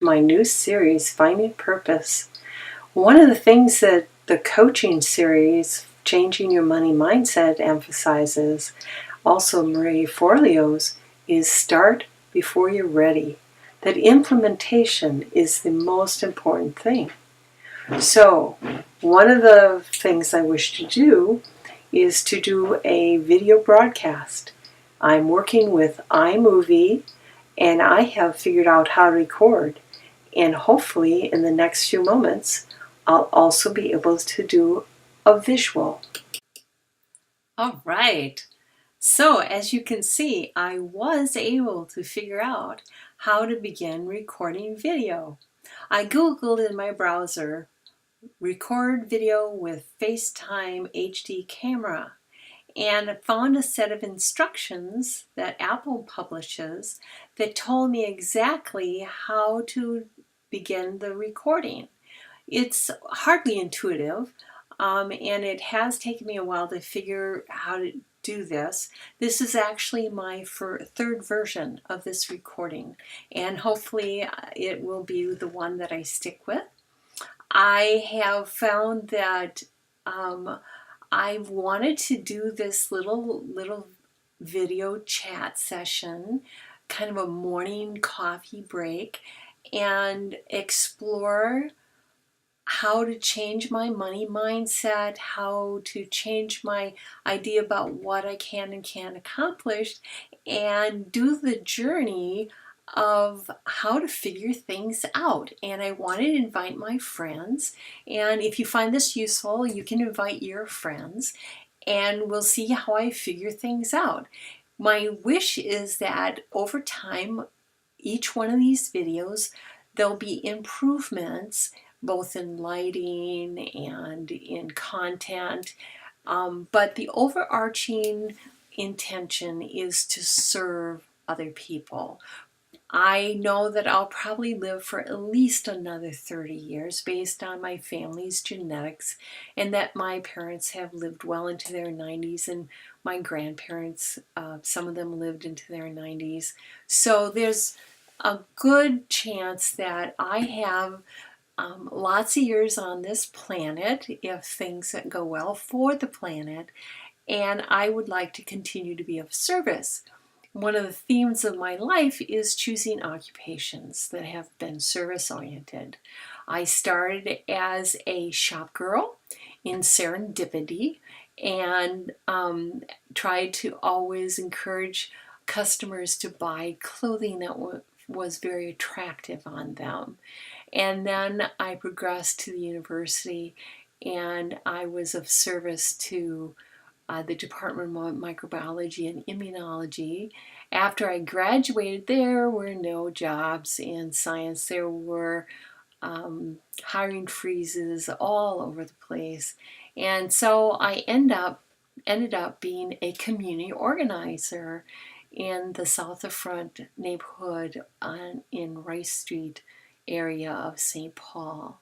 my new series, Finding Purpose. One of the things that the coaching series, Changing Your Money Mindset, emphasizes, also Marie Forleo's, is start before you're ready. That implementation is the most important thing. So, one of the things I wish to do is to do a video broadcast. I'm working with iMovie, and I have figured out how to record. And hopefully, in the next few moments, I'll also be able to do a visual. All right. So, as you can see, I was able to figure out how to begin recording video. I Googled in my browser, record video with FaceTime HD camera, and found a set of instructions that Apple publishes that told me exactly how to begin the recording. It's hardly intuitive, and it has taken me a while to figure how to do this. This is actually my third version of this recording, and hopefully it will be the one that I stick with. I have found that I've wanted to do this little video chat session, kind of a morning coffee break, and explore how to change my money mindset, how to change my idea about what I can and can't accomplish, and do the journey of how to figure things out. And I wanted to invite my friends, and if you find this useful, you can invite your friends, and we'll see how I figure things out. My wish is that over time, each one of these videos, there'll be improvements both in lighting and in content, but the overarching intention is to serve other people. I know that I'll probably live for at least another 30 years based on my family's genetics, and that my parents have lived well into their 90s, and my grandparents, some of them lived into their 90s. So there's a good chance that I have lots of years on this planet if things go well for the planet, and I would like to continue to be of service. One of the themes of my life is choosing occupations that have been service oriented. I started as a shop girl in serendipity, and tried to always encourage customers to buy clothing that was very attractive on them. And then I progressed to the university, and I was of service to the Department of Microbiology and Immunology. After I graduated, there were no jobs in science. There were hiring freezes all over the place. And so I ended up being a community organizer in the South of Front neighborhood in Rice Street area of St. Paul.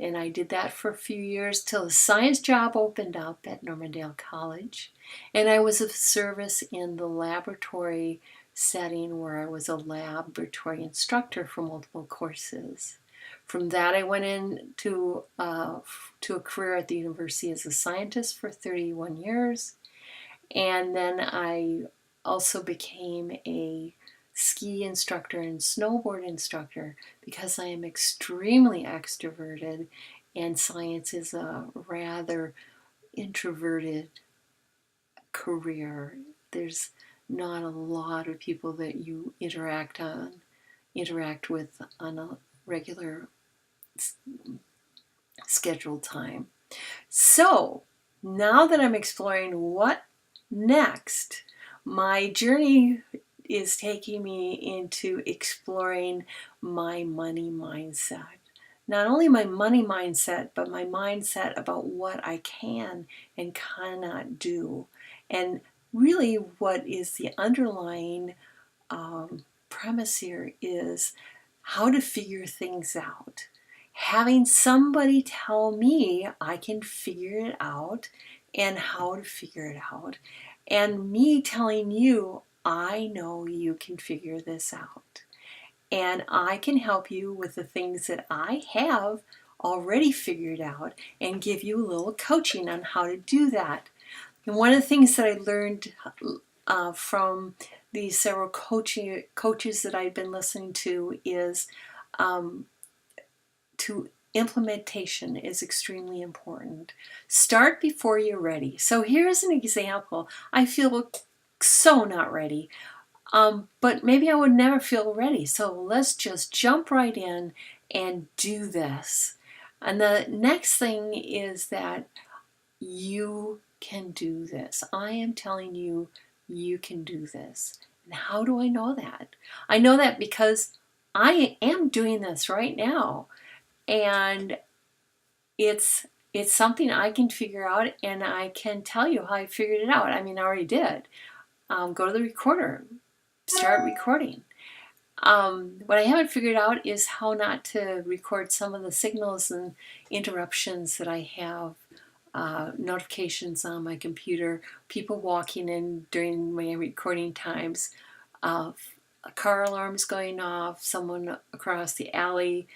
And I did that for a few years till the science job opened up at Normandale College. And I was of service in the laboratory setting where I was a laboratory instructor for multiple courses. From that, I went into to a career at the university as a scientist for 31 years. And then I also became a ski instructor and snowboard instructor because I am extremely extroverted, and science is a rather introverted career. There's not a lot of people that you interact with on a regular scheduled time. So now that I'm exploring what next, my journey is taking me into exploring my money mindset. Not only my money mindset, but my mindset about what I can and cannot do. And really, what is the underlying premise here is how to figure things out. Having somebody tell me I can figure it out and how to figure it out, and me telling you I know you can figure this out. and I can help you with the things that I have already figured out and give you a little coaching on how to do that. And one of the things that I learned from these several coaches that I've been listening to is to implementation is extremely important. Start before you're ready. So here's an example. I feel so not ready, but maybe I would never feel ready. So let's just jump right in and do this. And the next thing is that you can do this. I am telling you, you can do this. And how do I know that? I know that because I am doing this right now. And it's something I can figure out, and I can tell you how I figured it out. I mean, I already did. Go to the recorder, start recording. What I haven't figured out is how not to record some of the signals and interruptions that I have, notifications on my computer, people walking in during my recording times, a car alarms going off, someone across the alley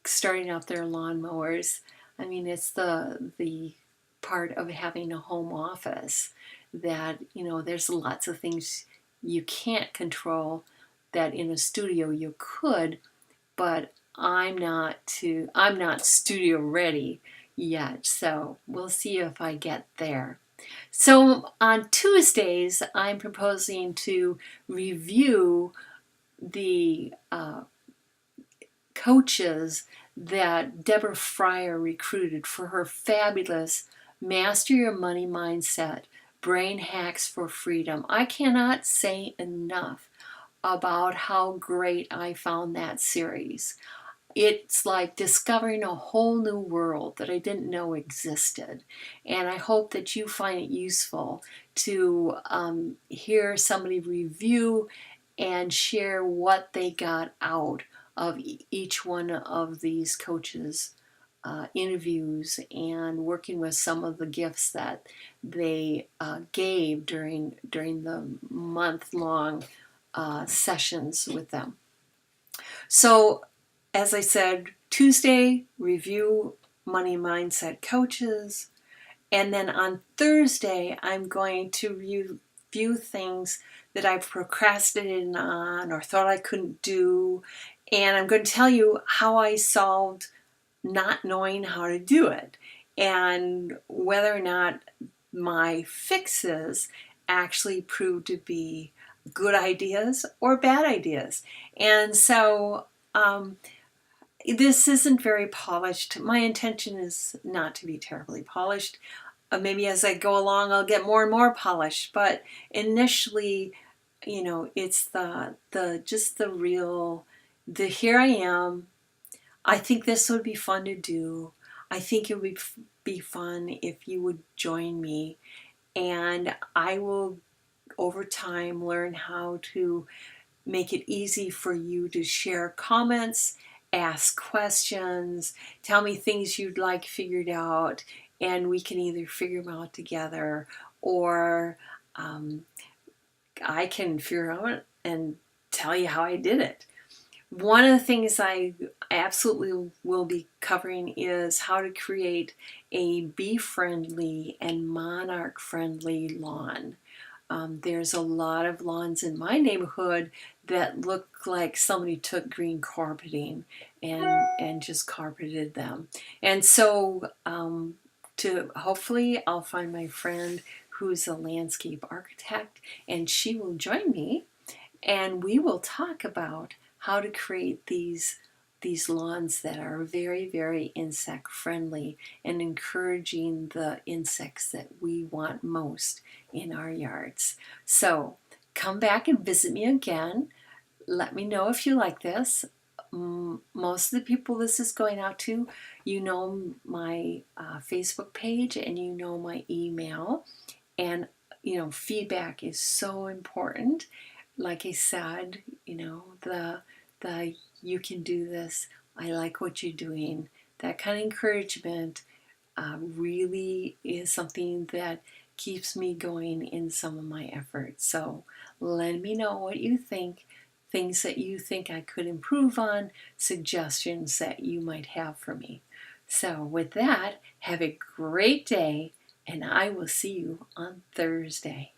starting out their lawnmowers. I mean, it's the part of having a home office that, there's lots of things you can't control that in a studio you could, but I'm not studio ready yet. So we'll see if I get there. So on Tuesdays, I'm proposing to review the coaches that Deborah Fryer recruited for her fabulous Master Your Money Mindset Brain Hacks for Freedom. I cannot say enough about how great I found that series. It's like discovering a whole new world that I didn't know existed. And I hope that you find it useful to hear somebody review and share what they got out of each one of these coaches' interviews and working with some of the gifts that they gave during the month-long sessions with them. So, as I said, Tuesday, review money mindset coaches. And then on Thursday, I'm going to review things that I've procrastinated on or thought I couldn't do. And I'm going to tell you how I solved not knowing how to do it and whether or not my fixes actually proved to be good ideas or bad ideas. And so this isn't very polished. My intention is not to be terribly polished. Maybe as I go along, I'll get more and more polished. But initially, it's the real, the here I am. I think this would be fun to do. I think it would be fun if you would join me. And I will, over time, learn how to make it easy for you to share comments, ask questions, tell me things you'd like figured out, and we can either figure them out together or I can figure out and tell you how I did it. One of the things I absolutely will be covering is how to create a bee-friendly and monarch-friendly lawn. There's a lot of lawns in my neighborhood that look like somebody took green carpeting and just carpeted them. And so hopefully I'll find my friend who's a landscape architect, and she will join me, and we will talk about how to create these lawns that are very, very insect friendly and encouraging the insects that we want most in our yards. So come back and visit me again. Let me know if you like this. Most of the people this is going out to, my Facebook page and my email. And, feedback is so important. Like I said, the you can do this, I like what you're doing, that kind of encouragement really is something that keeps me going in some of my efforts. So let me know what you think. things that you think I could improve on, suggestions that you might have for me. So with that, have a great day, and I will see you on Thursday.